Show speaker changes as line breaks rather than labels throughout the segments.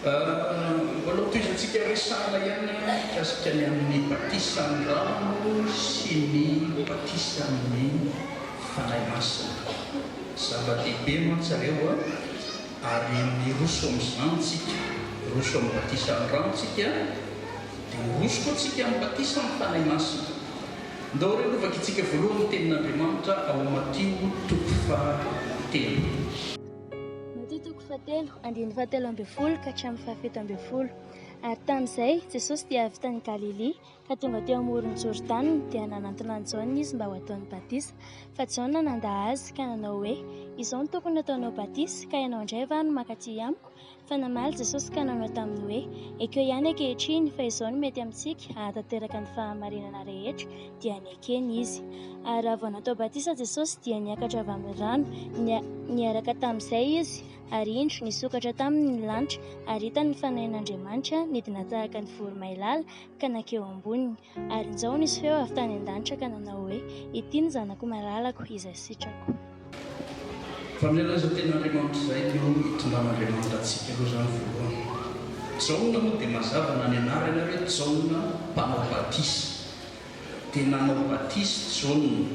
Mbola toizantsika resana ihany mikasika ny amin'ny batisan'ny rano sy ny batisan'ny fanahy masina. Zava-dehibe mantsareo ary miroso amin'izany tsika, roso amin'ny batisan'ny rano tsika dia roso koa tsika amin'ny batisan'ny fanahy masina. Ndao reo lovaka itsika voalohany tenin'Andriamanitra ao Matio toko fahatelo.
Andiny fahatelo ambin'ny folo ka hatramin'ny fahafito ambin'ny folo. Ary tamin'izay Jesosy dia avy tany Galilea ka tonga teo amoron'ny Jordana dia nanantona ny Jaona izy mba ho ataony batisa. Fa Jaona nanda azy ka nanao hoe, izao ny tokony ataonao batisa ka ianao indray va no makaty amiko? Fa namaly Jesosy ka nanao taminy hoe, ekeo ihany ankehitriny fa izao no mety amintsika hahatateraka ny fahamarinana rehetra dia ny ekeny izy. Ary avy natao batisa Jesosy dia niakatra avy amin'ny rano, niaraka tamin'izay izy ary indro nisokatra tamin'ny lanitra ary hitany ny fanahin'Andriamanitra nidina tahaka ny voromailala ka nakeo amboniny. Ary nizao nisy feo avy tany an-danitra ka nanao hoe, ity ny zanako malalako izay sitrako.
Faminelaza tenin'Andriamanitra izay no hitondran'Andriamanitra antsika aloha izany voalohany. Jaona moa dia mazava na ny anarana hoe Jaona mpanao batisa. Dia nanao batisa Jaona,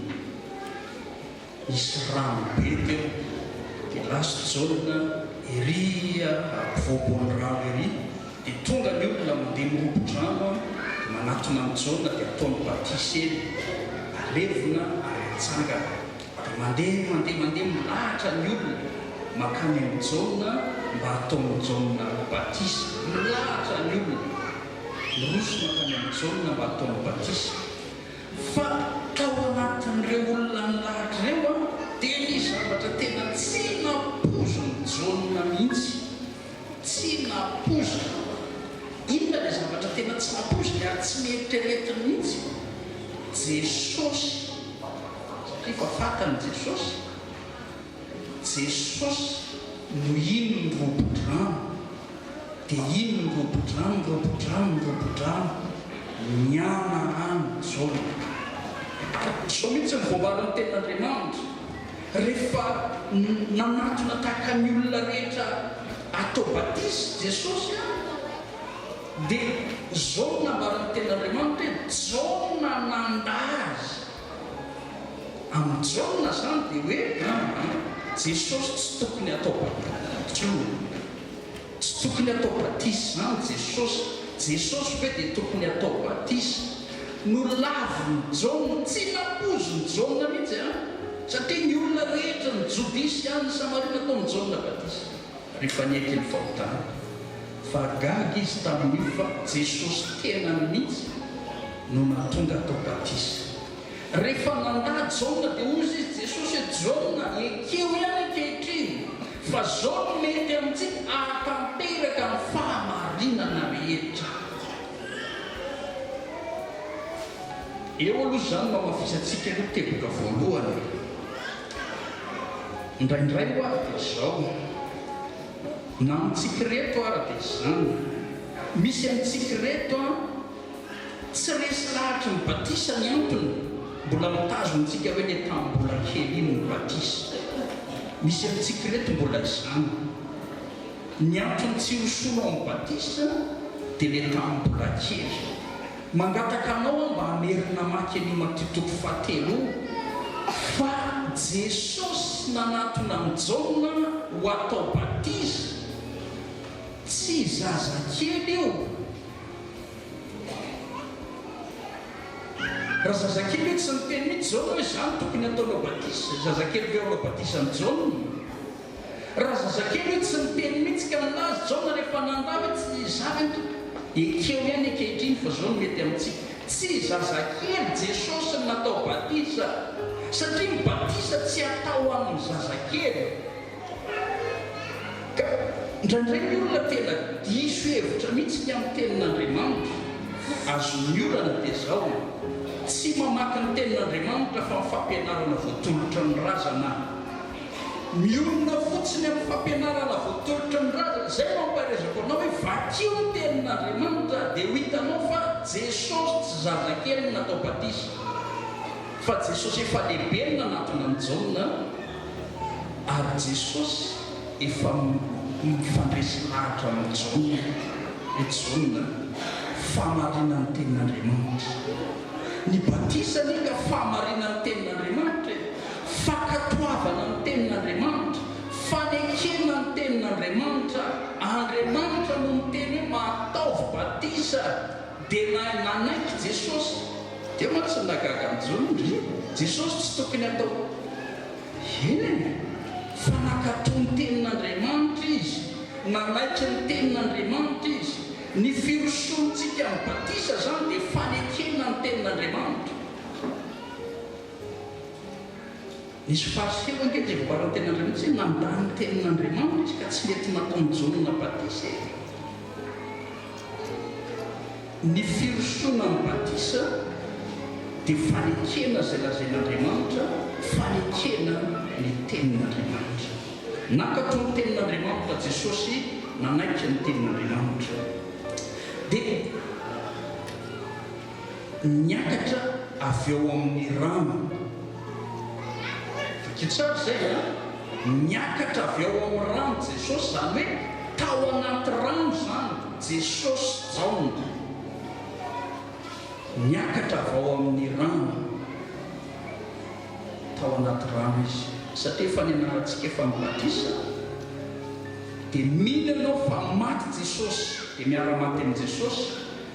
misy rano be teo. Dia lasa Jaona ery ampovoaboan'ny rano ery. Dia tonga ny olona mandeha mirobo-drano dia manatona amin'ny Jaona dia ataony batisa eny. Alevina ary atsangana. Dia mandeha milahatra ny olona makany amin'ny Jaona mba ataony Jaona batisa. Milahatra ny olona miroso makany amin'ny Jaona mba ataony batisa. Fa tao anatin'ireo olona nilahatra ireo dia nisy zavatra tena tsy nampozony Jaona mihitsy. Tsy nampozony. Inona ilay zavatra tena tsy nampozony ary tsy mieritreretiny mihitsy? Jesosy. Efa fatany Jesosy no ino ny robo-drano. Dia ino ny robo-drano niana any Jaona. Izao mihitsy ny voavaran'ny tenin'Andriamanitra. Rehefa nanatona tahaka ny olona rehetra atao batisa Jesosy dia izao nambaran'ny tenin'Andriamanitra hoe Jaona nandazy. Amin'ny Jaona izany dia hoe Jesosy tsy tokony atao batisa. Tsy tokony atao batisa izany Jesosy. Jesosy hoe dia tokony atao batisa. No laviny Jaona, tsy nampozony Jaona mihitsy satria ny olona rehetra ny jodisy any Samarina ataony Jaona batisa. Rehefa nieky ny fahotana. Fa gaga izy tamin'io fa Jesosy tena mihitsy no nahatonga atao batisa. Rehefa nandà Jaona dia ozy izy Jesosy hoe Jaona ekeo ihany ankehitriny fa zao no mety amintsika ahatanteraka ny fahamarinana rehetra. Eo aloha izany mamafisantsika aloha teboka voalohany. Indraindray ho ary dia izao na amintsika reto ary dia izany. Misy amintsika reto tsy resy lahatra ny batisa ny antony. Mbola mitazontsika hoe ilay tamin'ny mbola kely iny ny batisa. Misy amintsika reto mbola izany. Ny antony tsy hosono amin'ny batisa dia ilay tamin'ny mbola kely. Mangataka anao mba hamerina maky ny Matio toko fahatelo fa Jesosy nanatona amin'ny Jaona ho atao batisa. Tsy zazakely io. Raha zazakely io tsy niteny mihitsy Jaona hoe izany tokony ataonao batisa. Zazakely ve anao batisa ny Jaona? Raha zazakely io tsy niteny mihitsy ka nilaza Jaona rehefa nandava tsy zavento. Ekeo ihany ankehitriny fa zao no mety amintsika. Tsy zazakely Jesosy natao batisa satria ny batisa tsy atao amin'ny zazakely. Ka indraindray ny olona tena diso hevitra mihitsy ny amin'ny tenin'Andriamanitra. Azony olana dia izao. Tsy mamaky ny tenin'Andriamanitra fa amin'ny fampianarana voatolotra ny razana. Miolona fotsiny amin'ny fampianarana voatolotra ny razana. Izay mamparezako anao hoe vakio ny tenin'Andriamanitra dia ho hitanao fa Jesosy tsy zazakely natao batisa. Fa Jesosy efa lehibe ny nanatona ny Jaona ary Jesosy efa mifandresy lahatra amin'ny jaona famarina ny tenin'Andriamanitra. Ny batisa nika famarina ny tenin'Andriamanitra, fakatoavana ny tenin'Andriamanitra, fanekena ny tenin'Andriamanitra. Andriamanitra no miteny hoe mataovy batisa dia nanaiky Jesosy. Dia matsy nagaga amin'izao Jesosy tsy tokony atao eny fa nakatao ny tenin'Andriamanitra izy, nanaiky ny tenin'Andriamanitra izy. Ny firosontsika amin'ny batisa zany dia fanekena ny tenin'Andriamanitra. Nisy fariseo ange dia voabarany tenin'Andriamanitra hoe nandany ny tenin'Andriamanitra izy ka tsy mety nataony Jaona batisa. Ny firosona amin'ny batisa dia fanekena izay lazain'Andriamanitra, fanekena ny tenin'Andriamanitra. Nakatao ny tenin'Andriamanitra Jesosy, nanaiky ny tenin'Andriamanitra. Dia niakatra avy eo amin'ny rano. Fakitsara izay niakatra avy eo amin'ny rano Jesosy, zany hoe tao anaty rano zany Jesosy Jaona. Niakatra avy ao amin'ny rano, tao anaty rano izy. Satria efa nianarantsika efa mibatisa dia mino ianao fa maty Jesosy dia miara-maty amin'ny Jesosy,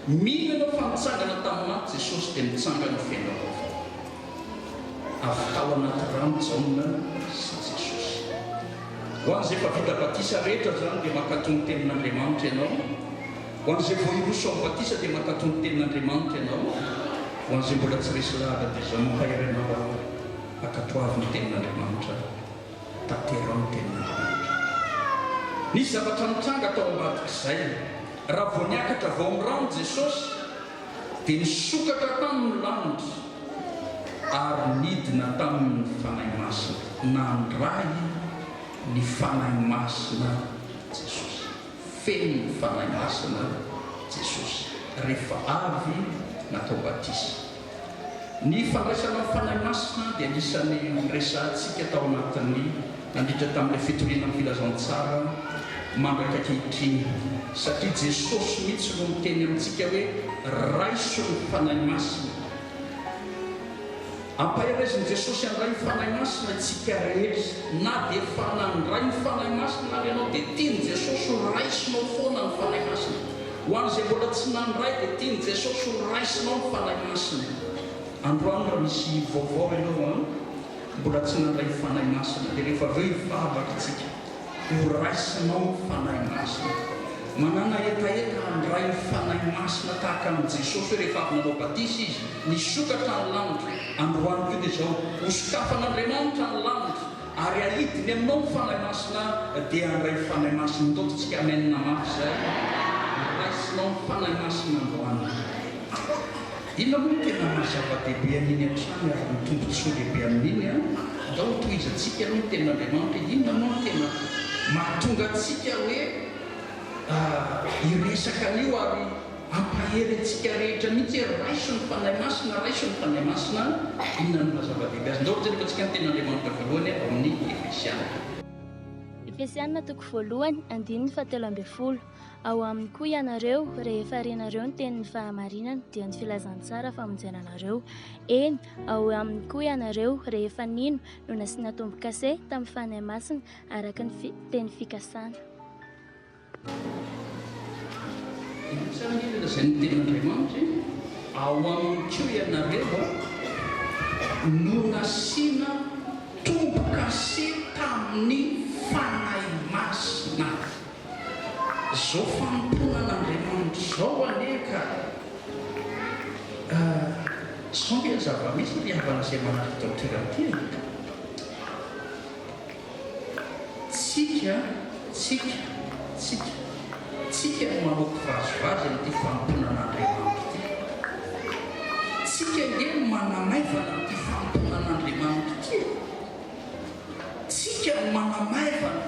mino ianao fa mitsangana tamin'ny maty Jesosy dia mitsangana fiainana avy tao anaty rano Jaona sy Jesosy. Ho an'izay efa vita batisa rehetra zany dia makatony tenin'Andriamanitra ianao. Ho an'izay vao hiroso amin'ny batisa dia makatony tenin'Andriamanitra ianao. Ho an'izay mbola tsy resy lahatra dia zao mampahery ianao akatoavy ny tenin'Andriamanitra, tanterao ny tenin'Andriamanitra. Nisy zavatra nitranga tao ambadik'izay. Raha vao niakatra vao amin'ny rano Jesosy dia nisokatra tamin'ny lanitra ary nidina tamin'ny fanahy masina, nandray ny fanahy masina Jesosy. Feno ny fanahy masina Jesosy rehefa avy natao batisa. Ny fandraisana fanahy masina dia anisan'ny resantsika tao anatin'ny nandritra tamin'ilay fitoriana amin'ny filazantsara mandraka ankehitriny, satria Jesosy mihitsy no miteny amintsika hoe raiso ny fanahy masina. Ampaherezin'i Jesosy andray ny fanahy masina itsika rehetra, na dia efa nandray ny fanahy masina ary ianao dia tiany Jesosy ho raisinao foana ny fanahy masina. Ho an'izay mbola tsy nandray dia tiany Jesosy ho raisinao ny fanahy masina. Androany raha misy vaovao ianao mbola tsy nandray ny fanahy masina dia rehefa aveo hivavaka tsika ho raisinao ny fanahy masina. Manana etaeta andray ny fanahy masina tahaka amin'ny Jesosy hoe rehefa avy nanao batisa izy nisokatra ny lanitra. Androany koa dia zao hosokafan'Andriamanitra ny lanitra ary alidiny aminao ny fanahy masina dia andray ny fanahy masina. Ntaotsika amenina mafy zay, raisinao ny fanahy masina androany. Inona moa tena mahazava-dehibe an'iny an-trano ary ny tombontsoa lehibe amin'iny dao tohizantsika aloha ny tenin'Andriamanitra. Inona moa tena mahatonga antsika hoe iresaka an'io ary ampahery antsika rehetra mihitsy raiso ny fanahy masina, raiso ny fanahy masina. Inona no mahazava-dehibe azy? Ndao zany rehefa tsika ny tenin'Andriamanitra voalohany amin'ny Efesiana.
Efesiana toko voalohany 1:17. Ao aminy koa ianareo rehefa renareo ny tenin'ny fahamarinana dia ny filazantsara famonjenanareo. Eny, ao aminy koa ianareo rehefa nino no nasiana tombo-kase tamin'ny fanahy masina araka ny teny fikasana.
Izay ny tenin'Andriamanitra ao aminy koa ianareo no nasiana tombo-kase tamin'ny fanahy masina. Zao famponan'Andriamanitra zao aneka zao nge zava-misy fihavana izay manaraka tao tirantena. Tsika no manoko vazovazy amin'ity famponan'Andriamanitra ity. Tsika nge manamaivana amin'ity famponan'Andriamanitra ity. Tsika no manamaivana,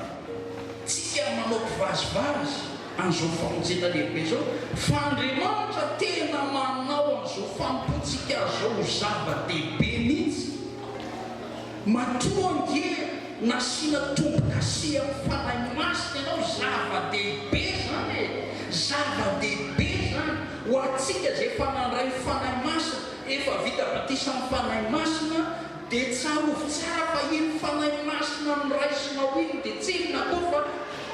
tsika manoko vazovazy an'izao famonjena lehibe zao. Fa Andriamanitra tena manao an'izao fampontsika zao zava-dehibe mihitsy. Matoa nge nasiana tombo-kase amin'ny fanahy masina ianao zava-dehibe zany zava-dehibe zany ho atsika zay fanandray fanahy masina efa vita batisa amin'ny fanahy masina dia tsarovy tsara fa iny fanahy masina nyraisinao iny dia tselina koa fa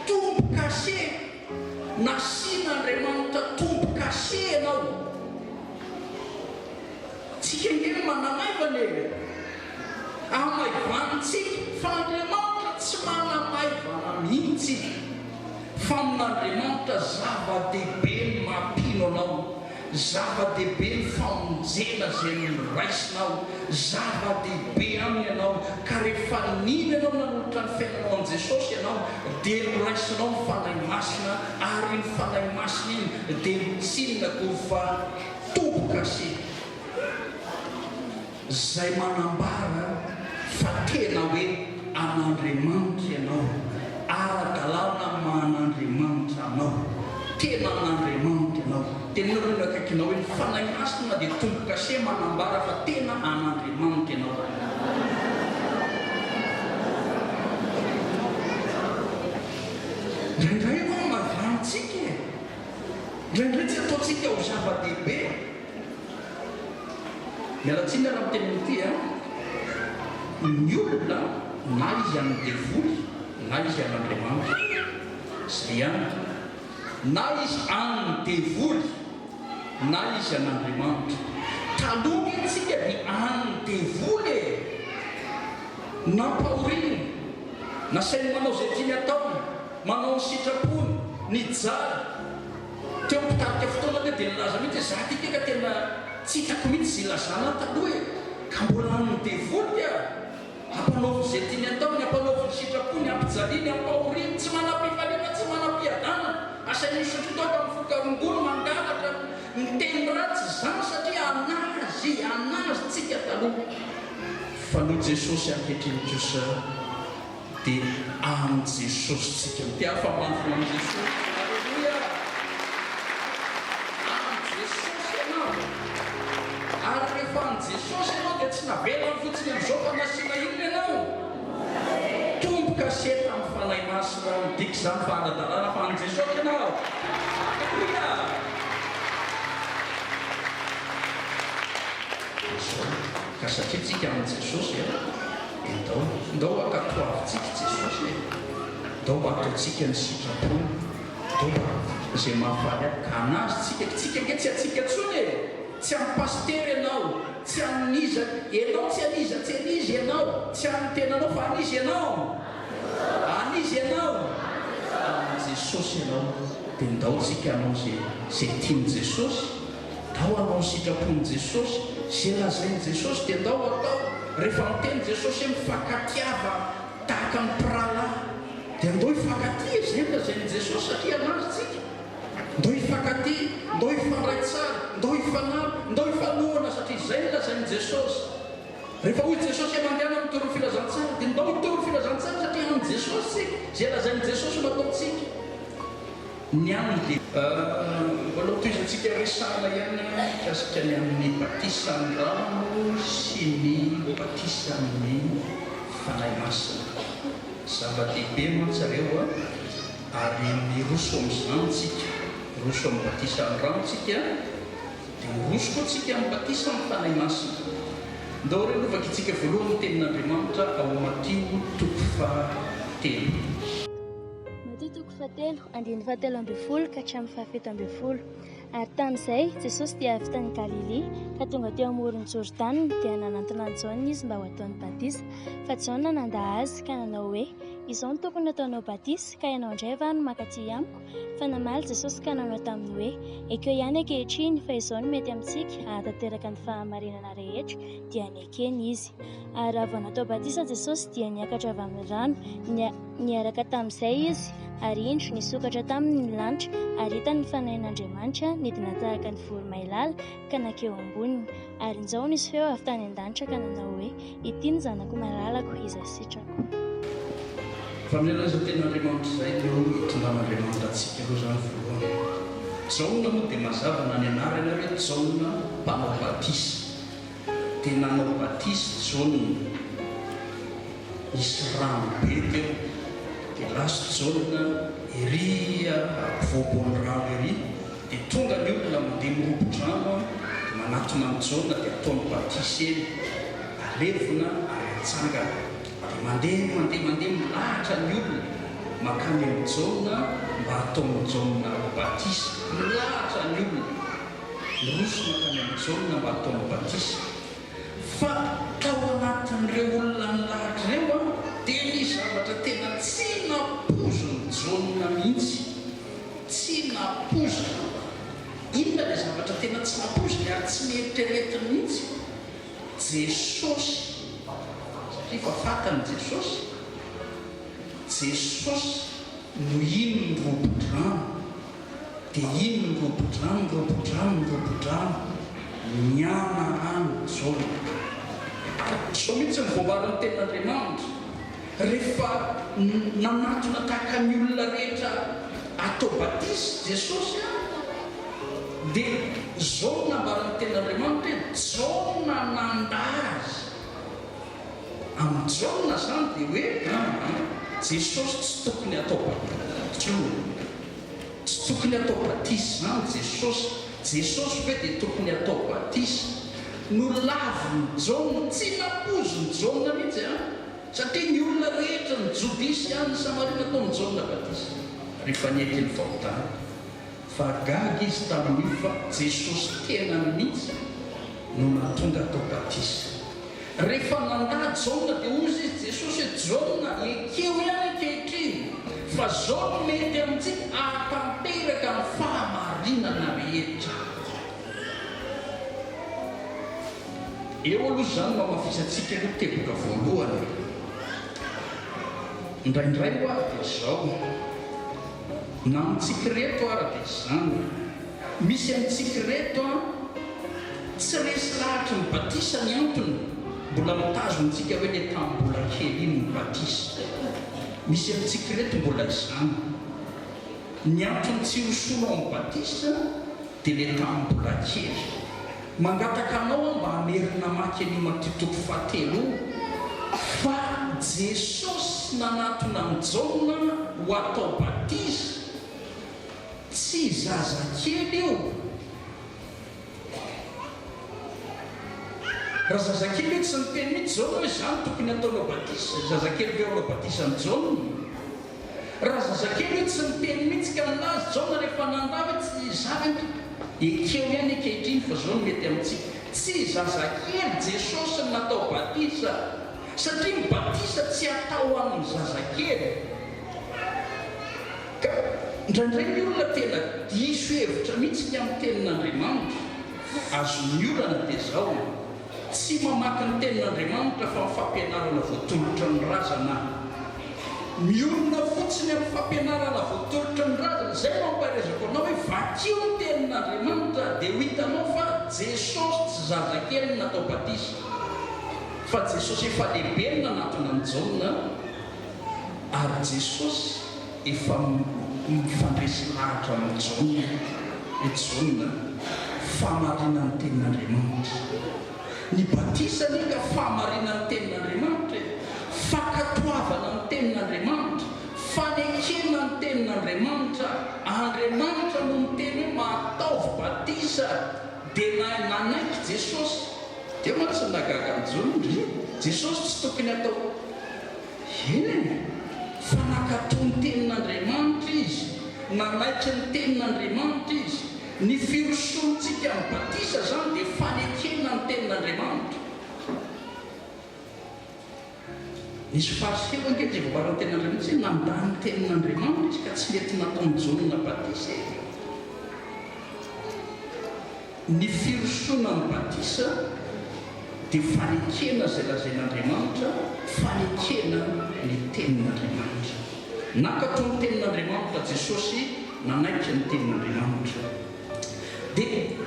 tombo kase nasiana Andriamanitra tombo kase ianao. Tsika ngely manamaivana amaivantsika fa Andriamanitra tsy manamaivana mihitsy fa amin'Andriamanitra zava-dehibe ny mampino anao, zava-dehibe ny famonjena zay niraisinao, zava-dehibe aminy ianao ka rehefa niny ianao nanolotra ny fiainanao an' Jesosy ianao dia niraisinao ny fanahy masina ary ny fanahy masina iny dia mitsinona koa fa tombo kase zay manambara fa tena hoe an'Andriamanitra ianao, ara-dalàna man'Andriamanitra anao, tena an'Andriamanitra ianao. Tena hoe akaikinao hoe ny fanahy masina dia tombo kase manambara fa tena an'Andriamanitra ianao. Indraindray ianao mavantsika indraindray tsy ataontsika ho zava-dehibe. Mialatsiny raha miteny ity ny olona na izy any devoly na izy an'Andriamanitra zay ihany, na izy any devoly na izy an'Andriamanitra. Taloha itsika ny any devoly nampahoriny nasainy manao zay tiany ataony, manao ny sitrapony ny jary teo ampitarika fotoana teo dia nilaza mihitsy za ty ka tena tsy hitako mihitsy zay lazana taloha ka mbola ny devoly ampanaovy zay tiany ataony, ampanaovy ny sitrapony, ampijaliany, ampahoriny, tsy manam-pifaliana, tsy manam-piadana, asainy misotro tao amin'ny fokarongolo mangalatra ny teny ratsy zany satria anazy tsika taloha. Fa no Jesosy ankehitriny kosa dia amin'ny Jesosy tsika mitia famanfina amin'ny Jesosy. Alleluia! Amin'ny Jesosy ianao ary rehefa amin'ny Jesosy ianao dia tsy navelany fotsiny amin'izao fa nasiana inona ianao tombo kase tamin'ny fanahy masina midika izany fa ara-dalàna fa amin'ny Jesosy ianao. Alleluia! Ka satria tsika amin'ny Jesosy ndao akatoavintsika Jesosy ndao ataontsika ny sitrapony ndao zay mahafaly ka anazy tsika nge tsy atsika tsony tsy amin'ny paster ianao, tsy amin'iza ianao, tsy anizy ianao, tsy amin'ny tenanao fa anizy ianao, amin'ny Jesosy ianao. Dia ndao tsika anao zay tiany Jesosy, ndao anao ny sitrapony Jesosy, zay lazainy Jesosy dia ndao atao. Rehefa miteny Jesosy mifakatiava tahaka ny prala dia ndao hifankatia zay lazainy Jesosy satria anazy tsika ndao hifankatia, ndao hifandray tsara, ndao hifanampy, ndao hifanohana satria zay lazainy Jesosy. Rehefa hoy Jesosy mandehana amin'ny toroy filazantsara dia ndao hitoroy filazantsara satria amin'ny Jesosy tsika zay lazainy Jesosy nataontsika. Ny aminy dia mbola toizantsika resahana ihany mikasika ny amin'ny batisan'ny rano sy ny batisan'ny fanahy masina. Zava-dehibe mantsareo ary miroso amin'izany tsika, miroso amin'ny batisan'ny rano tsika dia miroso koa tsika amin'ny batisan'ny fanahy masina. Ndao reo lovaka itsika voalohany tenin'Andriamanitra ao Matio 7:3.
Andiny 7:12 ka hatramin'ny 7:12. Ary tamin'izay Jesosy dia avy tany Galilea ka tonga teo amoron'ny Jordana dia nanantona ny Jaona izy mba ho ataony batisa. Fa Jaona nanda azy ka nanao hoe izao no tokony ataonao batisa ka ianao indray va no mankaty amiko? Fa namaly Jesosy ka nanao taminy hoe ekeo ihany ankehitriny fa izao no mety amintsika ahatateraka ny fahamarinana rehetra dia ny ekeny izy. Ary avy natao batisa Jesosy dia niakatra avy amin'ny rano, niaraka tamin'izay izy ary indro nisokatra tamin'ny lanitra ary hitany ny fanahin'Andriamanitra nidina tahaka ny voromailala ka nakeo amboniny. Ary nizao nisy feo avy tany an-danitra ka nanao hoe ity ny zanako malalako izay sitrako.
Famelana izao ten'Andriamanitra izay eo hitondraman'Andriamanitra antsika aloha izany voalohany. Jaona moa dia mazava na ny anarana hoe Jaona mpanao batisa. Dia nanao batisa Jaona isy rano be teo dia lasa Jaona ery voaboany rano ery dia tonga ny olona mandeha mirobodrano dia manatona mijaona dia ataony batisy eny alevona ary atsangana dia mandeha milahatra ny olona makany mijaona mba atao mijaona batisy milahatra ny olona nyroso makany mijaona mba atao batisy fa tao anatin'ireo olona nilahatra ireo dia ny zavatra tena tsy napozo mijaona mihitsy tsy napozo inona le zavatra tena tsy napozo ary tsy mieritrereti mihitsy Jesosy satria fa fatany Jesosy no ino ny robodrano dia ino ny robodrano miana any jaona so mihitsy nyvoamariny tenin'Andriamanitra rehefa nanatona tahaka ny olona rehetra atao batisy Jesosy dia zao nambarany tenin'Andriamanitra hoe jaona nandazy amin'ny jaona zany dia hoe Jesosy tsy tokony atao batisy zany Jesosy hoe dia tokony atao batisy no laviny jaona tsy napozo ny jaona mihitsy satria ny olona rehetra ny jodisy any Samarina atao ny jaona batisy rehefa niaiky ny fahotana fa gaga izy tamin'io fa Jesosy tena mihitsy no natonga atao batisy rehefa nandà jaona dia ozy izy Jesosy hoe jaona ekeo ihany ankehitriny fa zao no mety amintsika ahatanteraka ny fahamarinana rehetra eo aloha zany mamafisantsika aloha teboka voalohany indraindray ho ary dia zao na amintsika reto ary dia zany misy amintsika reto tsy resy lahatra ny batisa ny antony mbola mitazontsika hoe le tambola kely iny ny batisa misy amintsika reto mbola izany ny antony tsy hosono amin'ny batisa dia le tambola kely mangataka anao mba hamerina maky any matitoko fahatelo fa Jesosy nanatona amin'ny jaona ho atao batisy tsy zazakely io raha zazakely io tsy niteny mihitsy jaona hoe zany tokony ataonao batisy zazakely ve anao batisy amin'ny jaona raha zazakely io tsy niteny mihitsy ka ninazy jaona rehefa nandava tsy zavatra ekeo ihany ankehitriny fa zao no mety amintsika tsy zazakely Jesosy natao batisa satria ny batisa tsy atao amin'ny zazakely ka indraindray ny olona tena diso hevitra mihitsy ny amin'ny tenin'Andriamanitra azony olana dia zao tsy mamaky ny tenin'Andriamanitra fa mifampianarana voatolotra ny razana miolona fotsiny amin'ny fampianarana voatolotra ny razana zay mampahaizako anao hoe vakio ny tenin'Andriamanitra dia ho hitanao fa Jesosy tsy zazakely natao batisa fa Jesosy efa lehibe ny nanatona ny jaona ary Jesosy efa mifandresy lahatra amin'ny jaona famarina ny tenin'Andriamanitra ny batisa nika famarina ny tenin'Andriamanitra fakatoavana ny tenin'Andriamanitra fanekena ny tenin'Andriamanitra Andriamanitra no miteny hoe mahataovy batisa dia nanaiky Jesosy dia mantsy nagaga ny jaona Jesosy tsy tokony atao fa nakatao ny tenin'Andriamanitra izy nanaiky ny tenin'Andriamanitra izy ny firosontsika amin'ny batisa zany dia fanekena ny tenin'Andriamanitra nisy fariseo ankehitriny zay voabarany tenin'Andriamanitra hoe nandany tenin'Andriamanitra izy ka tsy mety natao ny jaona batisa ny firosona amin'ny batisa dia fanekena zay lazain'Andriamanitra fanekena ny tenin'Andriamanitra nakatao ny tenin'Andriamanitra Jesosy nanaiky ny tenin'Andriamanitra dia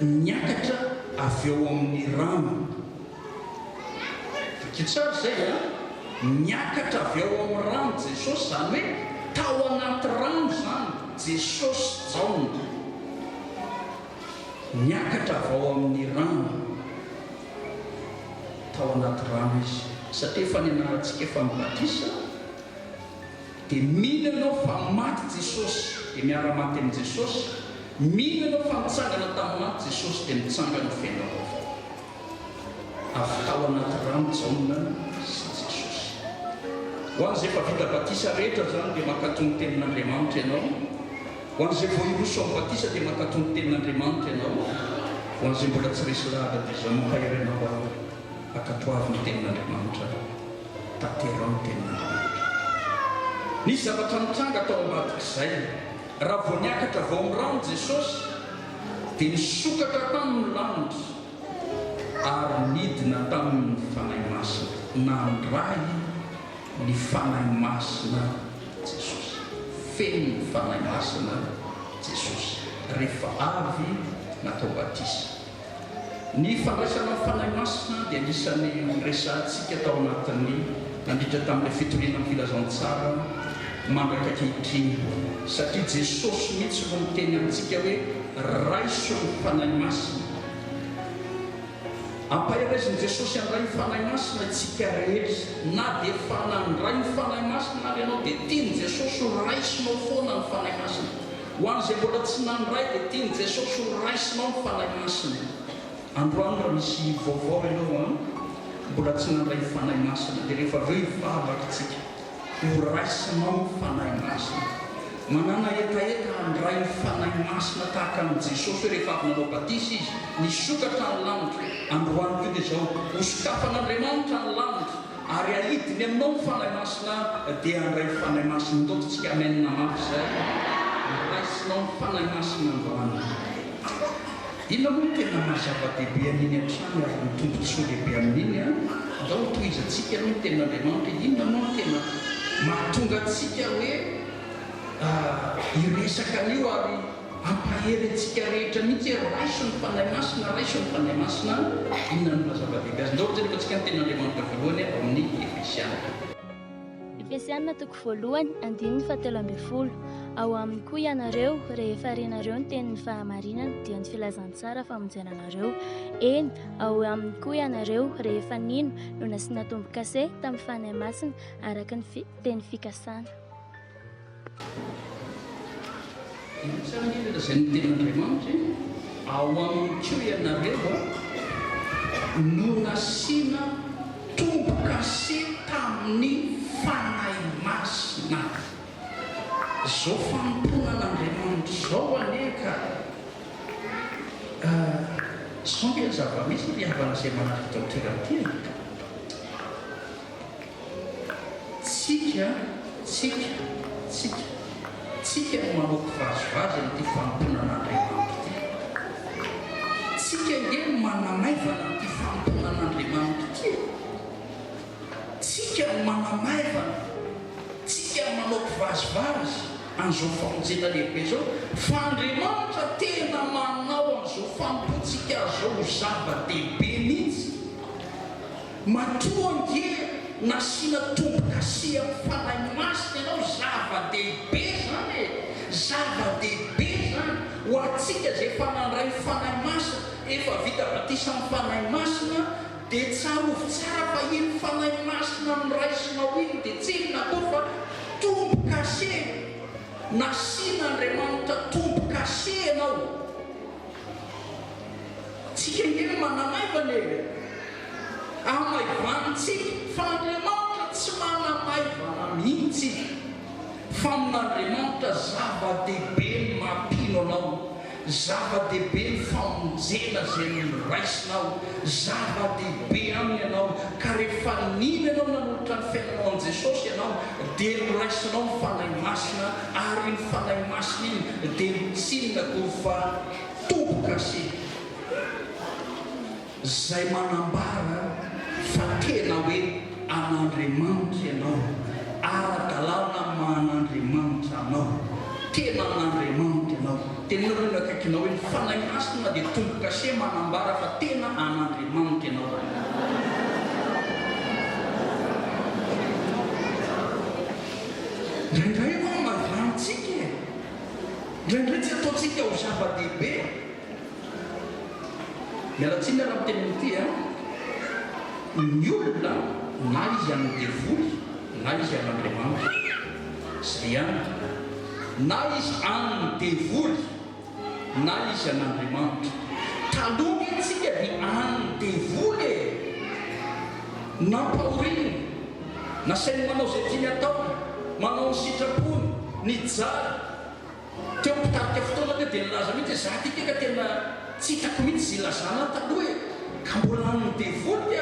niakatra avy eo amin'ny rano kitsara zay niakatra avy eo amin'ny rano Jesosy zany hoe tao anaty rano zany Jesosy jaona niakatra avy ao amin'ny rano tao anaty rano izy satria efa nianarantsika efa mibatisa dia mino ianao fa maty jesosy dia miara-maty amin'i jesosy, mino ianao fa mitsangana taminaty jesosy dia mitsangana fiainao avy tao anaty rano jaona sy jesosy. Ho an'izay efa vita batisa rehetra zany dia mankatony tenin'Andriamanitra ianao, ho an'izay vao iroso amin'ny batisa dia mankatony tenin'Andriamanitra ianao, ho an'izay mbola tsy resy lahatra dia zany mampahirenao ao akatoavy ny tenin'Andriamanitra, tanterao ny tenin'Andriamanitra. Nisy zavatra mitranga tao ambadik'izay, raha vao niakatra vao amin'ny rano Jesosy dia nisokatra tamin'ny lanitra ary nidina tamin'ny fanahy masina, nandray ny fanahy masina Jesosy, feno ny fanahy masina Jesosy rehefa avy natao batisa. Ny fandraisana fanahy masina dia anisan'ny resantsika tao anatin'ny nandritra tamin'ilay fitoriana amin'ny filazantsara mandraka ankehitriny, satria Jesosy mihitsy no miteny amintsika hoe raiso ny fanahy masina. Ampahiriziny Jesosy andray ny fanahy masina itsika rehetra, na dia efa nandray ny fanahy masina ary ianao dia tiany Jesosy ho raisinao foana ny fanahy masina. Ho an'izay mbola tsy nandray dia tiany Jesosy ho raisinao ny fanahy masina. Androany raha misy vaovao ianao mbola tsy nandray ny fanahy masina dia rehefa aveo hivavaka tsika ho raisinao ny fanahy masina. Manana etaeta andray ny fanahy masina tahaka amin'ny Jesosy rehefa avy nanao batisa izy nisokatra ny lanitra. Androany koa dia zao hosokafan'Andriamanitra ny lanitra ary ahidiny aminao ny fanahy masina dia andray ny fanahy masina. Ndototsika amenina mafy zay, raisinao ny fanahy masina androany. Inona moa tena mahazava-dehibe an'iny an-trano ary ny tombontsoa lehibe amin'iny dao tohizatsika aloha ny tenin'Andriamanitra. Inona moa tena mahatonga antsika hoe iresaka an'io ary ampahery antsika rehetra mihitsy raiso ny fanahy masina, raiso ny fanahy masina. Inona no mahazava-dehibe azy? Ndao zay rehefa tsika ny tenin'Andriamanitra voalohany amin'ny Efesiana.
Efesiana 2:1-7. Ao aminy koa ianareo rehefa renareo ny tenin'ny fahamarinana dia ny filazantsara famonjenanareo. Eny, ao aminy koa ianareo rehefa nino no nasiana tombo-kase tamin'ny fanahy masina araka ny teny fikasana.
Tsara indrindra izay ny tenin'Andriamanitra, ao aminy koa ianareo no nasiana tombo-kase tamin'ny fanahy masina. Zao fanomponan'Andriamanitra zao aneka zao nge zava-misy fihavana izay manaraka tao toerana tsika no manoko vazovazy amin'ity fanomponan'Andriamanitra ity. Tsika nge no manamaivana amin'ity fanomponan'Andriamanitra ity. Tsika no manamaivana, tsika no manoko vazovazy an'izao famonjena lehibe zao. Fa Andriamanitra tena manao an'izao fanompontsika zao zava-dehibe mihitsy. Matoa nge nasiana tombo-kase amin'ny fanahy masina ianao, zava-dehibe zany e, zava-dehibe zany ho antsika zay efa nandray ny fanahy masina, efa vita batisa amin'ny fanahy masina. Dia tsarovy tsara fa iny fanahy masina niraisinao iny dia tselina koa fa tombo-kase. Nasiana Andriamanitra tombo-kase ianao. Tsika nge manamaivana amaivantsika, fa Andriamanitra tsy manamaivana mihitsy. Fa amin'Andriamanitra zava-dehibe ny mampino anao, zava-dehibe ny famonjena zay niraisinao, zava-dehibe aminy ianao. Ka rehefa nino ianao nanolotra ny fiainanao an' Jesosy ianao dia niraisinao ny fanahy masina, ary ny fanahy masina iny dia mitsinona koa fa tombo-kase zay manambara fa tena hoe an'Andriamanitra ianao, ara-dalàna man'Andriamanitra anao, tena an'Andriamanitra ianao. Tenareo no akaikinao hoe ny fanahy masina dia tombo-kase manambara fa tena an'Andriamanitra ianao. Indraindray moa mavantsika e, indraindray tsy ataontsika ho zava-dehibe. Mialatsiny raha miteny ity ny olona na izy amin'ny devoly na izy an'Andriamanitra zay ihany na izy any-devoly na izy an'Andriamanitra. Taloha itsika ny any-devoly nampahorinina nasainy manao zay tiany atao, manao ny sitrapony ny jary. Teo ampitarika fotoana teo dia nilaza mihitsy za ty ka tena tsy hitako mihitsy zay lazana taloha ka mbola any-devoly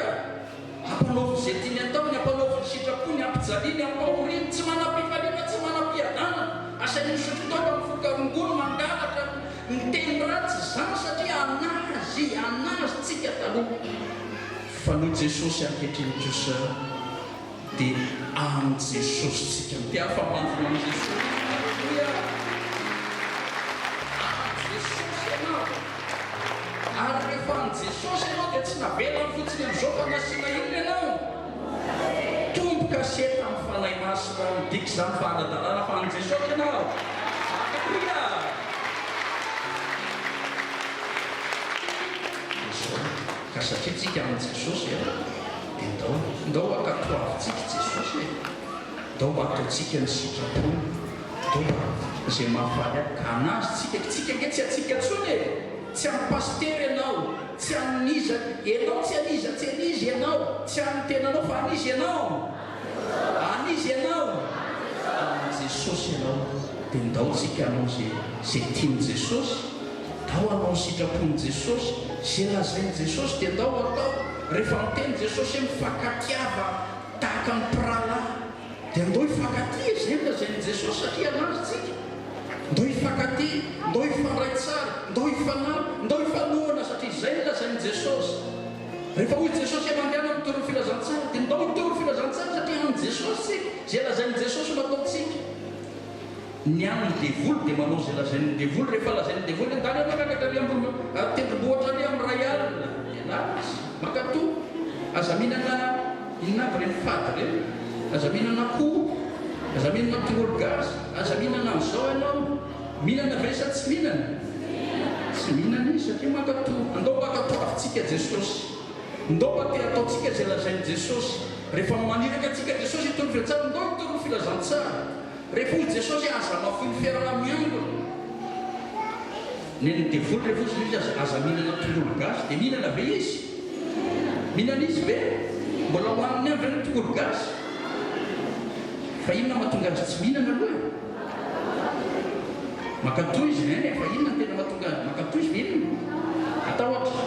ampanaoviny zay tiany atao, ny ampanaoviny sitrapony, ampijaliany, ampahoriny, tsy manam-pifaliana, tsy manam-piadana, asainy misotro tao mifokarongolo mangalatra ny teny ratsy zany satria anazy tsika taloha. Fa noho Jesosy ankehitriny kosa dia any Jesosy tsika dia afa-mafy any Jesosy. Ary rehefa any Jesosy ianao dia tsy navelany fotsiny amin'izao fa nasiana inona ianao? Tomboka seta amin'ny fanahy masina midika izany faharadalana fa any Jesosy ianao. Aleluia! Ka satria tsika any Jesosy dia ndao akatoavintsika Jesosy ndao ataontsika ny sitrapony, ndao izay mahafaly ahy ka anazy tsika nge tsy atsika tsony tsy amin'ny pastery ianao, tsy an'iza ianao, tsy anizy ianao, tsy amin'ny tenanao fa anizy ianao, any Jesosy ianao. Dia ndaotsika anao zay tiany Jesosy, ndao anao sitrapony Jesosy, zay lazainy Jesosy dia ndao atao. Rehefa miteny Jesosy mifakatiava tahaka ny prala dia ndao hifankatia zay lazainy Jesosy satria anazy tsika. Ndao hifankatia, ndao hifandray tsara, ndao hifanalo, ndao hifanohana satria zay lazainy Jesosy. Rehefa hoy Jesosy mandehana amin'ny torono filazantsara dia ndao hitoro filazantsara satria any Jesosy zay lazainy Jesosy no ataontsika. Ny any-devoly dia manao zay lazainy devoly. Rehefa lazainy devoly andany anao kakatary tendrombohatra any amin'ny ray alina dia makatoa aza mihinana inona aby reny fady reny, aza mihinana akoho, aza mihinana tongolo gasy, aza mihinana amin'izao ianao. Mihinana ve sa tsy mihinana? Tsy mihinana izy satria makatoa. Andao makatoavintsika Jesosy, ndao mba te ataontsika zay lazainy Jesosy. Rehefa maniraka antsika Jesosy hitoro filazatsara, ndao hitoro filazantsara. Rehefa hoy Jesosy aza mafoy fiarahamiangona ny devoly. Rehefa izy aza mihinana tongolo gasy dia mihinana ve izy? Mihinana izy ve? Mbola hoaniny avy ny tongolo gasy. Fa inona mahatonga azy tsy mihinana aloha? Makatoa izy fa inona tena mahatonga azy makatoa izy mihinana? Atao ohatra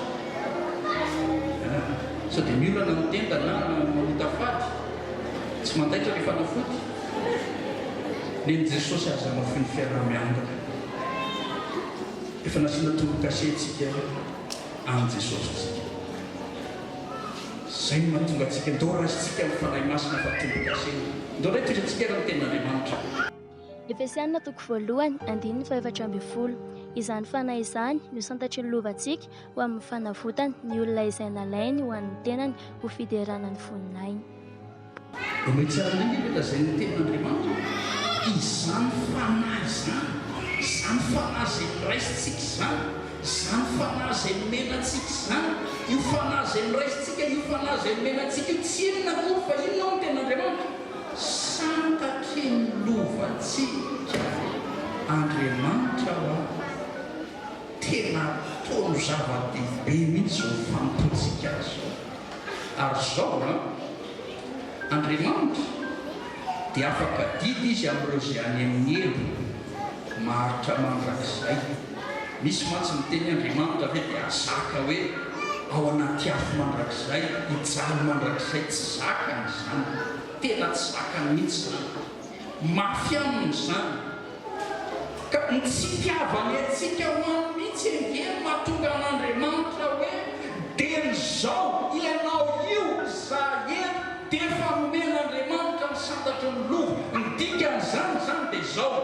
sao dia miolana mitenda na mahota fady tsy mandaitra rehefa nafody. Neny Jesosy aza mafoy ny fiarahamiangona. Efa nasiana torokasentsika any Jesosy tsika. Zay no mahatonga atsika ndao raisitsika amin'ny fanahy masina fa toronkasena. Ndao ray toizantsika raha ny ten'Andriamanitra.
Efesianina toko voalohany andininy faefatra ambin'ny folo. Izany fanahy izany no santatry ny lovantsika ho amin'ny fanavotany ny olona izay nalainy ho an'ny tenany ho fideranany voninainy.
Dia mahitsara indrindra ilay lazainy ten'Andriamanitra. Izany fanahy izany fanahy zay miraisitsika izany fanahy zay nomenantsika izany, io fanahy zay miraisitsika, io fanahy zay nomenantsika io tsy inona koa fa inona ny ten'Andriamanitra? Santatry ny lovantsika Andriamanitra tena ataony zava-dehibe mihitsy ho fampontsika azy. Ary zao Andriamanitra dia afaka didy izy amin'ireo zay any amin'ny elo maharitra mandrakizay. Misy mantsy miteny Andriamanitra ve dia azaka hoe ao anaty afo mandrakizay, hijaly mandrakizay. Tsy zakany izany, tena tsy zakany mihitsy izany, mafy aminy izany. Ka ny tsy tiavany antsika ho any mihitsy engeny mahatonga an'Andriamanitra hoe dia izao ianao io za eto dia efa nomen'Andriamanitra ny santatry ny lova. Ny dikan'izany dia izao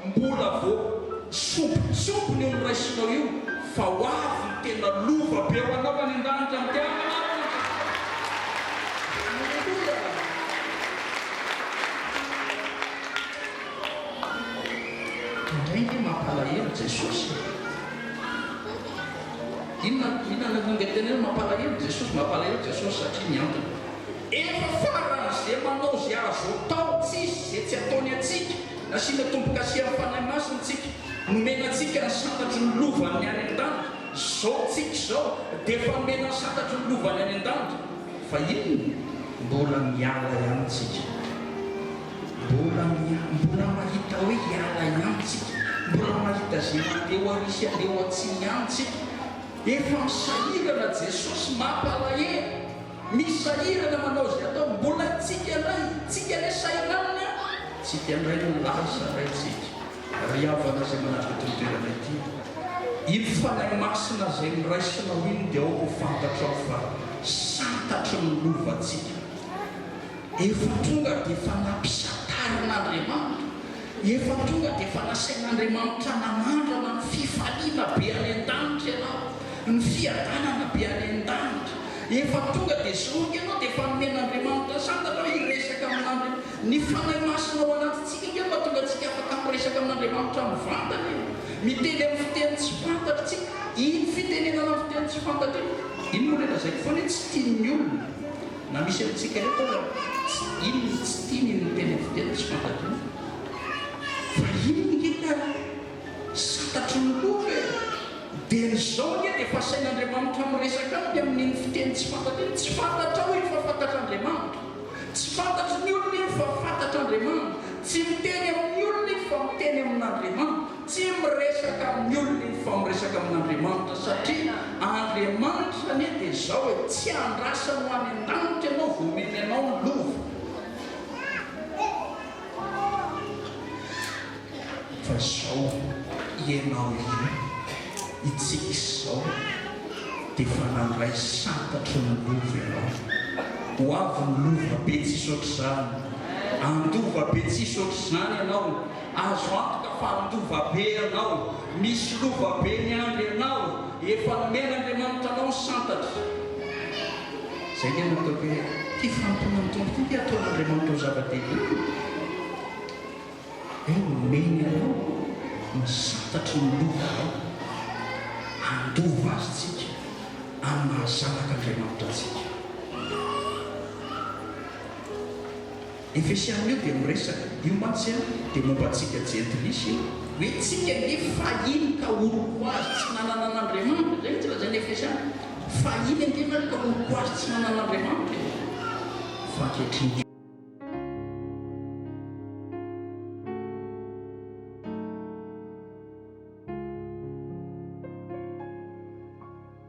mbola vao sompitsopony eo niraisinao io fa ho avy ny tena lova be ho anao any an-danitra ny tiana. Indraindray mampalahelo Jesosy. Inona natonga tena mampalahelo Jesosy? Mampalahelo Jesosy satria ny antony efa faran'izay manao zay azo atao tsisy zay tsy ataony atsika nasiana tompo-kasia amin'ny fanahy masinatsika nomenantsika ny santatry ny lovany any an-danitra zao tsika zao dia efa nomena ny santatry ny lovany any an-danitra fa inona mbola miala ihanytsika mbola mahita hoe hiala ihanytsika mbola mahita zay mandeo arisy andeo atsiny ihanytsika efa misahirana Jesosy mampalahelo misahirana manao zay atao mbola tsika ilay sahiranany tsika indray no lasa raitsika ry havana zay manaraka totoerana ity iny fanahy masina zay miraisina ho iny dia aoko fantatra ao fa santatry ny lovantsika efa tonga dia efa nampisatarinaandriamanitra efa tonga dia efa nasain'andriamanitra namandrana ny fifaliana be any an-danitra ianao ny fiadanana be any an-danitra efa tonga dia zonga ianao dia efa nomen'andriamanitra santatra hoe hiresaka amin'andriamanitra ny fanahy masina ao anatintsika inge mahatonga tsika afaka miresaka amin'andriamanitra mivantana miteny amin'ny fiteny tsy fantatra tsika iny fitenenana amin'ny fiteny tsy fantatra iny moa lena zay foana tsy tiany olona na misy amintsika reto iny tsy tiany iny miteny amin'ny fiteny tsy fantatra fa iny ngena santatry ny lova dia nyzao nge dia efa sain'andriamanitra miresaka aminy amin'iny fiteny tsy fantatra iny tsy fantatra hoe fa fantatr'andriamanitra tsy fantatry ny olona iny fa fantatr'andriamanitra tsy miteny amin'ny olona iny fa miteny amin'andriamanitra tsy miresaka amin'ny olona iny fa miresaka amin'andriamanitra satria andriamanitra ane dia zao hoe tsy andrasa no any an-danitra ianao vomeny ianao ny lova fa zao ianao io itsika izao dia fa nandray santatry ny lova ianao ho avy ny lova be tsisy ohatr'izany andova be tsisy ohatr'izany ianao azo antoka fa andova be ianao misy lova be ny andro ianao efa nomen'andriamanitra anao ny santatra zay ny natao hoe ty fampona amin'ny tompo ty dia ataon'andriamanitra ho zava-dehibe hoe nomeny ianao ny santatry ny lova ao andova azy tsika amin'ny mahazanak'andriamanitra atsika Efesianina io dia miresaka io mantsy dia momba antsika jentilisa hoe tsika nge fahiny ka oloko azy tsy nanana an'andriamanitra zay tsy lazany Efesianina fahiny ange ka oloko azy tsy nanana an'andriamanitra fa ankehitriny